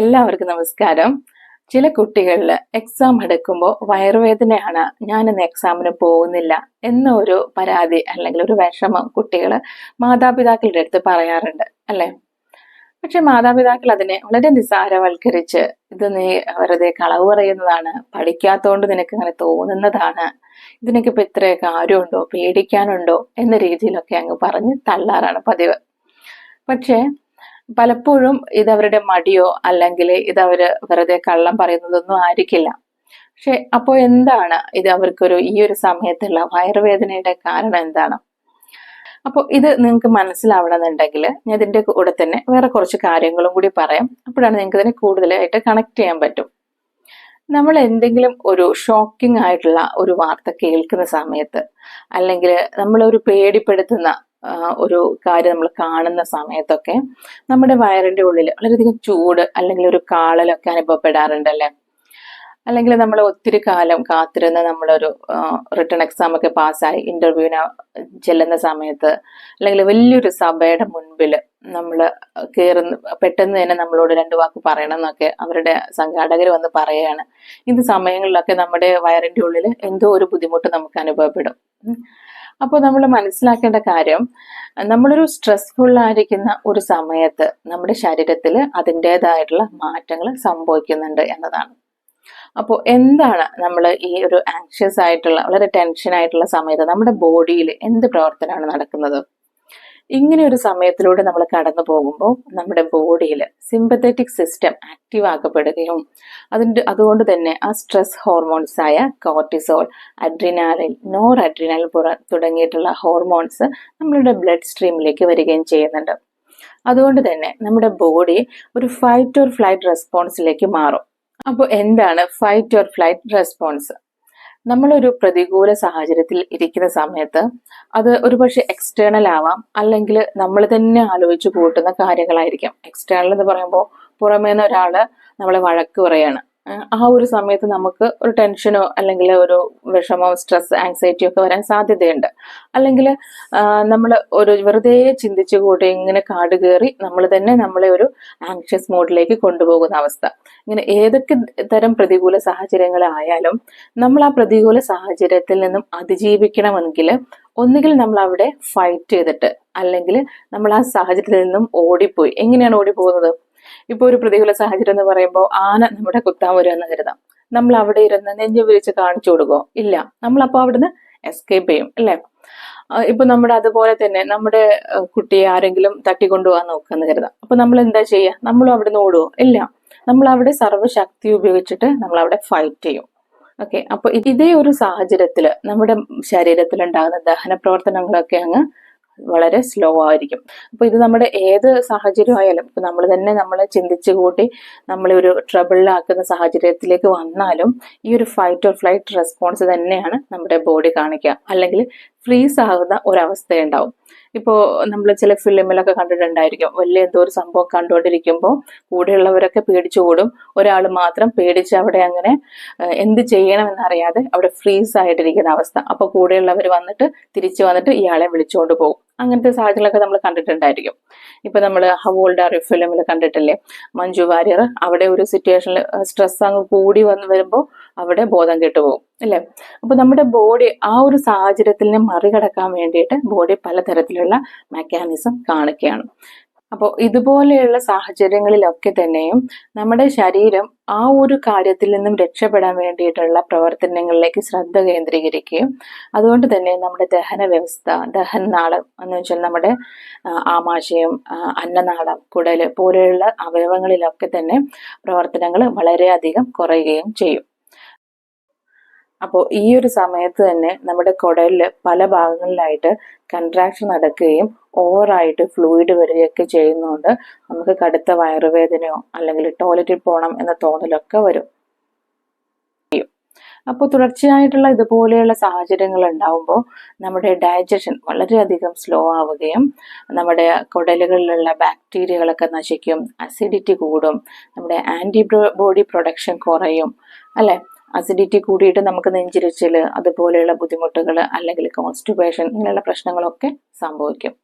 എല്ലാവർക്കും നമസ്കാരം. ചില കുട്ടികളിൽ എക്സാം എടുക്കുമ്പോൾ വയറുവേദനയാണ്, ഞാനിന്ന് എക്സാമിന് പോകുന്നില്ല എന്ന ഒരു പരാതി അല്ലെങ്കിൽ ഒരു വിഷമം കുട്ടികൾ മാതാപിതാക്കളുടെ അടുത്ത് പറയാറുണ്ട് അല്ലെ. പക്ഷെ മാതാപിതാക്കൾ അതിനെ വളരെ നിസ്സാരവൽക്കരിച്ച് ഇത് നീ വെറുതെ കളവ് പറയുന്നതാണ്, പഠിക്കാത്തോണ്ട് നിനക്ക് അങ്ങനെ തോന്നുന്നതാണ്, ഇതിനൊക്കെ ഇപ്പൊ ഇത്ര കാര്യമുണ്ടോ, പേടിക്കാനുണ്ടോ എന്ന രീതിയിലൊക്കെ അങ്ങ് പറഞ്ഞ് തള്ളാറാണ് പതിവ്. പക്ഷേ പലപ്പോഴും ഇതവരുടെ മടിയോ അല്ലെങ്കിൽ ഇതവര് വെറുതെ കള്ളം പറയുന്നതൊന്നും ആയിരിക്കില്ല. പക്ഷെ അപ്പോൾ എന്താണ് ഇത് അവർക്കൊരു ഈ ഒരു സമയത്തുള്ള വയറുവേദനയുടെ കാരണം എന്താണ്? അപ്പോൾ ഇത് നിങ്ങൾക്ക് മനസ്സിലാവണമെന്നുണ്ടെങ്കിൽ ഞാൻ ഇതിന്റെ കൂടെ തന്നെ വേറെ കുറച്ച് കാര്യങ്ങളും കൂടി പറയാം. അപ്പോഴാണ് നിങ്ങൾക്ക് ഇതിനെ കൂടുതലായിട്ട് കണക്ട് ചെയ്യാൻ പറ്റും. നമ്മൾ എന്തെങ്കിലും ഒരു ഷോക്കിംഗ് ആയിട്ടുള്ള ഒരു വാർത്ത കേൾക്കുന്ന സമയത്ത് അല്ലെങ്കിൽ നമ്മളൊരു പേടിപ്പെടുത്തുന്ന ഒരു കാര്യം നമ്മൾ കാണുന്ന സമയത്തൊക്കെ നമ്മുടെ വയറിന്റെ ഉള്ളിൽ വളരെയധികം ചൂട് അല്ലെങ്കിൽ ഒരു കാളലൊക്കെ അനുഭവപ്പെടാറുണ്ടല്ലേ. അല്ലെങ്കിൽ നമ്മൾ ഒത്തിരി കാലം കാത്തിരുന്ന് നമ്മളൊരു റിട്ടേൺ എക്സാം ഒക്കെ പാസ്സായി ഇന്റർവ്യൂവിന് ചെല്ലുന്ന സമയത്ത് അല്ലെങ്കിൽ വലിയൊരു സഭയുടെ മുൻപിൽ നമ്മൾ കയറുന്ന പെട്ടെന്ന് തന്നെ നമ്മളോട് രണ്ട് വാക്ക് പറയണം എന്നൊക്കെ അവരുടെ സംഘാടകർ വന്ന് പറയുകയാണ്. ഇത് സമയങ്ങളിലൊക്കെ നമ്മുടെ വയറിന്റെ ഉള്ളിൽ എന്തോ ഒരു ബുദ്ധിമുട്ട് നമുക്ക് അനുഭവപ്പെടും. അപ്പോൾ നമ്മൾ മനസ്സിലാക്കേണ്ട കാര്യം, നമ്മളൊരു സ്ട്രെസ്ഫുൾ ആയിരിക്കുന്ന ഒരു സമയത്ത് നമ്മുടെ ശരീരത്തിൽ അതിൻ്റെതായിട്ടുള്ള മാറ്റങ്ങൾ സംഭവിക്കുന്നുണ്ട് എന്നതാണ്. അപ്പോൾ എന്താണ് നമ്മൾ ഈ ഒരു ആങ്ഷ്യസ് ആയിട്ടുള്ള വളരെ ടെൻഷൻ ആയിട്ടുള്ള സമയത്ത് നമ്മുടെ ബോഡിയിൽ എന്ത് പ്രവർത്തനമാണ് നടക്കുന്നത്? ഇങ്ങനെ ഒരു സമയത്തിലൂടെ നമ്മൾ കടന്നു പോകുമ്പോൾ നമ്മുടെ ബോഡിയിൽ സിമ്പത്തറ്റിക് സിസ്റ്റം ആക്റ്റീവ് ആക്കപ്പെടുകയും അതുകൊണ്ട് തന്നെ ആ സ്ട്രെസ് ഹോർമോൺസ് ആയ കോർട്ടിസോൾ, അഡ്രിനാലിൻ, നോർ അഡ്രിനൽ തുടങ്ങിയിട്ടുള്ള ഹോർമോൺസ് നമ്മളുടെ ബ്ലഡ് സ്ട്രീമിലേക്ക് വരികയും ചെയ്യുന്നുണ്ട്. അതുകൊണ്ട് തന്നെ നമ്മുടെ ബോഡി ഒരു ഫൈറ്റ് ഓർ ഫ്ലൈറ്റ് റെസ്പോൺസിലേക്ക് മാറും. അപ്പോൾ എന്താണ് ഫൈറ്റ് ഓർ ഫ്ലൈറ്റ് റെസ്പോൺസ്? നമ്മളൊരു പ്രതികൂല സാഹചര്യത്തിൽ ഇരിക്കുന്ന സമയത്ത് അത് ഒരുപക്ഷെ എക്സ്റ്റേണൽ ആവാം, അല്ലെങ്കിൽ നമ്മൾ തന്നെ ആലോചിച്ച് കൂട്ടുന്ന കാര്യങ്ങളായിരിക്കാം. എക്സ്റ്റേണൽ എന്ന് പറയുമ്പോൾ പുറമേന്ന് ഒരാള് നമ്മളെ വഴക്ക് പറയാണ്. ആ ഒരു സമയത്ത് നമുക്ക് ഒരു ടെൻഷനോ അല്ലെങ്കിൽ ഒരു വിഷമോ സ്ട്രെസ് ആങ്സൈറ്റി ഒക്കെ വരാൻ സാധ്യതയുണ്ട്. അല്ലെങ്കിൽ നമ്മൾ ഒരു വെറുതെ ചിന്തിച്ചു കൂട്ടി ഇങ്ങനെ കാട് കയറി നമ്മൾ തന്നെ നമ്മളെ ഒരു ആങ്ഷ്യസ് മോഡിലേക്ക് കൊണ്ടുപോകുന്ന അവസ്ഥ. ഇങ്ങനെ ഏതൊക്കെ തരം പ്രതികൂല സാഹചര്യങ്ങളായാലും നമ്മൾ ആ പ്രതികൂല സാഹചര്യത്തിൽ നിന്നും അതിജീവിക്കണമെങ്കിൽ ഒന്നുകിൽ നമ്മൾ അവിടെ ഫൈറ്റ് ചെയ്തിട്ട് അല്ലെങ്കിൽ നമ്മൾ ആ സാഹചര്യത്തിൽ നിന്നും ഓടിപ്പോയി. എങ്ങനെയാണ് ഓടിപ്പോകുന്നത്? ഇപ്പൊ ഒരു പ്രതികൂല സാഹചര്യം എന്ന് പറയുമ്പോൾ ആന നമ്മുടെ കുത്താൻ വരുമെന്ന് കരുതാം. നമ്മൾ അവിടെ ഇരുന്ന് നെഞ്ചു വിരിച്ച് കാണിച്ചു കൊടുക്കോ? ഇല്ല. നമ്മൾ അപ്പൊ അവിടുന്ന് എസ്കേപ്പ് ചെയ്യും അല്ലെ. ഇപ്പൊ നമ്മുടെ അതുപോലെ തന്നെ നമ്മുടെ കുട്ടിയെ ആരെങ്കിലും തട്ടിക്കൊണ്ടുപോകാൻ നോക്കാന്ന് കരുതാം. അപ്പൊ നമ്മൾ എന്താ ചെയ്യുക? നമ്മളും അവിടുന്ന് ഓടുവോ? ഇല്ല. നമ്മൾ അവിടെ സർവ്വശക്തി ഉപയോഗിച്ചിട്ട് നമ്മൾ അവിടെ ഫൈറ്റ് ചെയ്യും. ഓക്കെ. അപ്പൊ ഇതേ ഒരു സാഹചര്യത്തില് നമ്മുടെ ശരീരത്തിൽ ഉണ്ടാകുന്ന ദഹന പ്രവർത്തനങ്ങളൊക്കെ അങ്ങ് വളരെ സ്ലോ ആയിരിക്കും. അപ്പൊ ഇത് നമ്മുടെ ഏത് സാഹചര്യം ആയാലും, ഇപ്പൊ നമ്മൾ തന്നെ നമ്മളെ ചിന്തിച്ചു കൂട്ടി നമ്മളെ ഒരു ട്രബിളിലാക്കുന്ന സാഹചര്യത്തിലേക്ക് വന്നാലും ഈ ഒരു ഫൈറ്റ് ഓർ ഫ്ലൈറ്റ് റെസ്പോൺസ് തന്നെയാണ് നമ്മുടെ ബോഡി കാണിക്കുക. അല്ലെങ്കിൽ ഫ്രീസ് ആകുന്ന ഒരവസ്ഥയുണ്ടാവും. ഇപ്പോൾ നമ്മൾ ചില ഫിലിമിലൊക്കെ കണ്ടിട്ടുണ്ടായിരിക്കും, വലിയ എന്തോ ഒരു സംഭവം കണ്ടുകൊണ്ടിരിക്കുമ്പോൾ കൂടെയുള്ളവരൊക്കെ പേടിച്ചു കൂടും, ഒരാൾ മാത്രം പേടിച്ച് അവിടെ അങ്ങനെ എന്ത് ചെയ്യണമെന്നറിയാതെ അവിടെ ഫ്രീസ് ആയിട്ടിരിക്കുന്ന അവസ്ഥ. അപ്പൊ കൂടെയുള്ളവർ വന്നിട്ട് തിരിച്ചു വന്നിട്ട് ഇയാളെ വിളിച്ചുകൊണ്ട് പോകും. അങ്ങനത്തെ സാഹചര്യങ്ങളൊക്കെ നമ്മൾ കണ്ടിട്ടുണ്ടായിരിക്കും. ഇപ്പൊ നമ്മൾ ഹൗ ഓൾഡ് ആർ യു ഫിലിമിൽ കണ്ടിട്ടില്ലേ, മഞ്ജു വാര്യർ അവിടെ ഒരു സിറ്റുവേഷനിൽ സ്ട്രെസ് അങ്ങ് കൂടി വരുമ്പോൾ അവിടെ ബോധം കെട്ടുപോകും അല്ലെ. അപ്പൊ നമ്മുടെ ബോഡി ആ ഒരു സാഹചര്യത്തിൽ മറികടക്കാൻ വേണ്ടിയിട്ട് ബോഡി പലതരത്തിലുള്ള മെക്കാനിസം കാണിക്കുകയാണ്. അപ്പോൾ ഇതുപോലെയുള്ള സാഹചര്യങ്ങളിലൊക്കെ തന്നെയും നമ്മുടെ ശരീരം ആ ഒരു കാര്യത്തിൽ നിന്നും രക്ഷപ്പെടാൻ വേണ്ടിയിട്ടുള്ള പ്രവർത്തനങ്ങളിലേക്ക് ശ്രദ്ധ കേന്ദ്രീകരിക്കുകയും അതുകൊണ്ട് തന്നെ നമ്മുടെ ദഹന വ്യവസ്ഥ, ദഹനനാളം എന്ന് വെച്ചാൽ നമ്മുടെ ആമാശയം, അന്നനാളം, കുടല് പോലെയുള്ള അവയവങ്ങളിലൊക്കെ തന്നെ പ്രവർത്തനങ്ങൾ വളരെയധികം കുറയുകയും ചെയ്യും. അപ്പോൾ ഈ ഒരു സമയത്ത് തന്നെ നമ്മുടെ കുടലില് പല ഭാഗങ്ങളിലായിട്ട് കൺട്രാക്ഷൻ നടക്കുകയും ഓവറായിട്ട് ഫ്ലൂയിഡ് വരികയൊക്കെ ചെയ്യുന്നതുകൊണ്ട് നമുക്ക് കടുത്ത വയറുവേദനയോ അല്ലെങ്കിൽ ടോയ്ലറ്റിൽ പോകണം എന്ന തോന്നലൊക്കെ വരും. അപ്പോൾ തുടർച്ചയായിട്ടുള്ള ഇതുപോലെയുള്ള സാഹചര്യങ്ങൾ ഉണ്ടാവുമ്പോൾ നമ്മുടെ ഡൈജഷൻ വളരെയധികം സ്ലോ ആവുകയും നമ്മുടെ കുടലുകളിലുള്ള ബാക്ടീരിയകളൊക്കെ നശിക്കും, അസിഡിറ്റി കൂടും, നമ്മുടെ ആന്റിബോഡി പ്രൊഡക്ഷൻ കുറയും അല്ലെ. അസിഡിറ്റി കൂടിയിട്ട് നമുക്ക് നെഞ്ചിരിച്ചില് അതുപോലെയുള്ള ബുദ്ധിമുട്ടുകൾ അല്ലെങ്കിൽ കോൺസ്റ്റിപ്പേഷൻ ഇങ്ങനെയുള്ള പ്രശ്നങ്ങളൊക്കെ സംഭവിക്കും.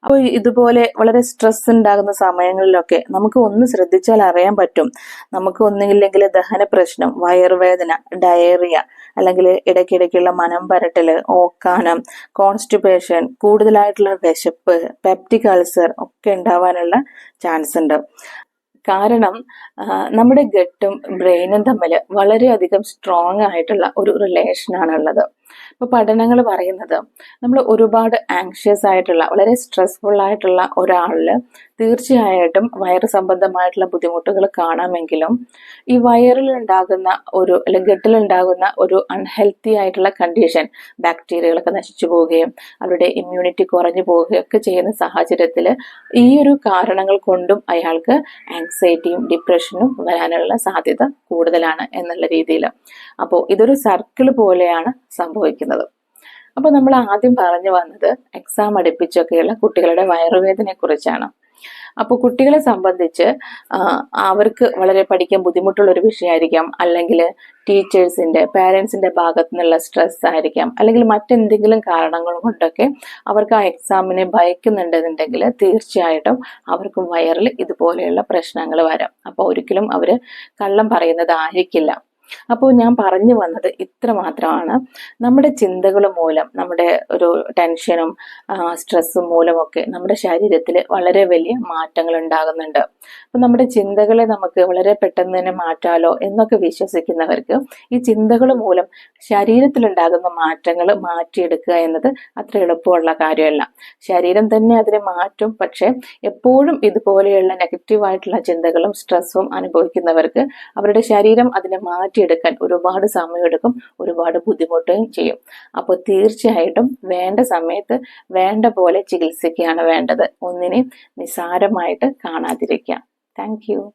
അപ്പോൾ ഇതുപോലെ വളരെ സ്ട്രെസ് ഉണ്ടാകുന്ന സമയങ്ങളിലൊക്കെ നമുക്ക് ഒന്ന് ശ്രദ്ധിച്ചാൽ അറിയാൻ പറ്റും. നമുക്ക് ഒന്നുമില്ലെങ്കിൽ ദഹന പ്രശ്നം, വയറുവേദന, ഡയറിയ, അല്ലെങ്കിൽ ഇടയ്ക്കിടയ്ക്കുള്ള മനം പരട്ടല്, ഓക്കാനം, കോൺസ്റ്റിപ്പേഷൻ, കൂടുതലായിട്ടുള്ള വിശപ്പ്, പെപ്റ്റിക് അൾസർ ഒക്കെ ഉണ്ടാവാനുള്ള ചാൻസ് ഉണ്ട്. കാരണം നമ്മുടെ ഗട്ടും ബ്രെയിനും തമ്മിൽ വളരെയധികം സ്ട്രോങ് ആയിട്ടുള്ള ഒരു റിലേഷനാണ് ഉള്ളത്. ഇപ്പൊ പഠനങ്ങൾ പറയുന്നത് നമ്മൾ ഒരുപാട് ആങ്ഷ്യസ് ആയിട്ടുള്ള, വളരെ സ്ട്രെസ്ഫുൾ ആയിട്ടുള്ള ഒരാളില് തീർച്ചയായിട്ടും വയറ് സംബന്ധമായിട്ടുള്ള ബുദ്ധിമുട്ടുകൾ കാണാമെങ്കിലും ഈ വയറിൽ ഉണ്ടാകുന്ന അല്ലെങ്കിൽ ഗട്ടിൽ ഉണ്ടാകുന്ന ഒരു അൺഹെൽത്തി ആയിട്ടുള്ള കണ്ടീഷൻ, ബാക്ടീരിയകളൊക്കെ നശിച്ചു പോവുകയും അവരുടെ ഇമ്മ്യൂണിറ്റി കുറഞ്ഞു പോവുകയും ഒക്കെ ചെയ്യുന്ന സാഹചര്യത്തിൽ ഈ ഒരു കാരണങ്ങൾ കൊണ്ടും അയാൾക്ക് ആങ്സൈറ്റിയും ഡിപ്രഷനും വരാനുള്ള സാധ്യത കൂടുതലാണ് എന്നുള്ള രീതിയിൽ. അപ്പോൾ ഇതൊരു സർക്കിൾ പോലെയാണ് സംഭവിക്കുന്നത്. അപ്പോൾ നമ്മൾ ആദ്യം പറഞ്ഞു വന്നത് എക്സാം അടുപ്പിച്ചൊക്കെയുള്ള കുട്ടികളുടെ വയറുവേദനയെ കുറിച്ചാണ്. അപ്പോൾ കുട്ടികളെ സംബന്ധിച്ച് അവർക്ക് വളരെ പഠിക്കാൻ ബുദ്ധിമുട്ടുള്ള ഒരു വിഷയമായിരിക്കാം, അല്ലെങ്കിൽ ടീച്ചേഴ്സിന്റെ, പാരൻസിന്റെ ഭാഗത്തു നിന്നുള്ള സ്ട്രെസ് ആയിരിക്കാം, അല്ലെങ്കിൽ മറ്റെന്തെങ്കിലും കാരണങ്ങൾ കൊണ്ടൊക്കെ അവർക്ക് ആ എക്സാമിനെ ഭയക്കുന്നുണ്ടെന്നുണ്ടെങ്കിൽ തീർച്ചയായിട്ടും അവർക്കും വയറിൽ ഇതുപോലെയുള്ള പ്രശ്നങ്ങൾ വരാം. അപ്പോൾ ഒരിക്കലും അവര് കള്ളം പറയുന്നതായിരിക്കില്ല. അപ്പോൾ ഞാൻ പറഞ്ഞു വന്നത് ഇത്ര മാത്രമാണ്. നമ്മുടെ ചിന്തകൾ മൂലം, നമ്മുടെ ഒരു ടെൻഷനും സ്ട്രെസ്സും മൂലമൊക്കെ നമ്മുടെ ശരീരത്തിൽ വളരെ വലിയ മാറ്റങ്ങൾ ഉണ്ടാകുന്നുണ്ട്. അപ്പൊ നമ്മുടെ ചിന്തകളെ നമുക്ക് വളരെ പെട്ടെന്ന് തന്നെ മാറ്റാലോ എന്നൊക്കെ വിശ്വസിക്കുന്നവർക്ക് ഈ ചിന്തകൾ മൂലം ശരീരത്തിലുണ്ടാകുന്ന മാറ്റങ്ങൾ മാറ്റിയെടുക്കുക എന്നത് അത്ര എളുപ്പമുള്ള കാര്യമല്ല. ശരീരം തന്നെ അതിനെ മാറ്റും, പക്ഷെ എപ്പോഴും ഇതുപോലെയുള്ള നെഗറ്റീവായിട്ടുള്ള ചിന്തകളും സ്ട്രെസ്സും അനുഭവിക്കുന്നവർക്ക് അവരുടെ ശരീരം അതിനെ മാറ്റിയെടുക്കാൻ ഒരുപാട് സമയമെടുക്കും, ഒരുപാട് ബുദ്ധിമുട്ടുകയും ചെയ്യും. അപ്പോൾ തീർച്ചയായിട്ടും വേണ്ട സമയത്ത് വേണ്ട പോലെ ചികിത്സിക്കുകയാണ് വേണ്ടത്. ഒന്നിനെ നിസാരമായിട്ട് കാണാതിരിക്കുക. Thank you.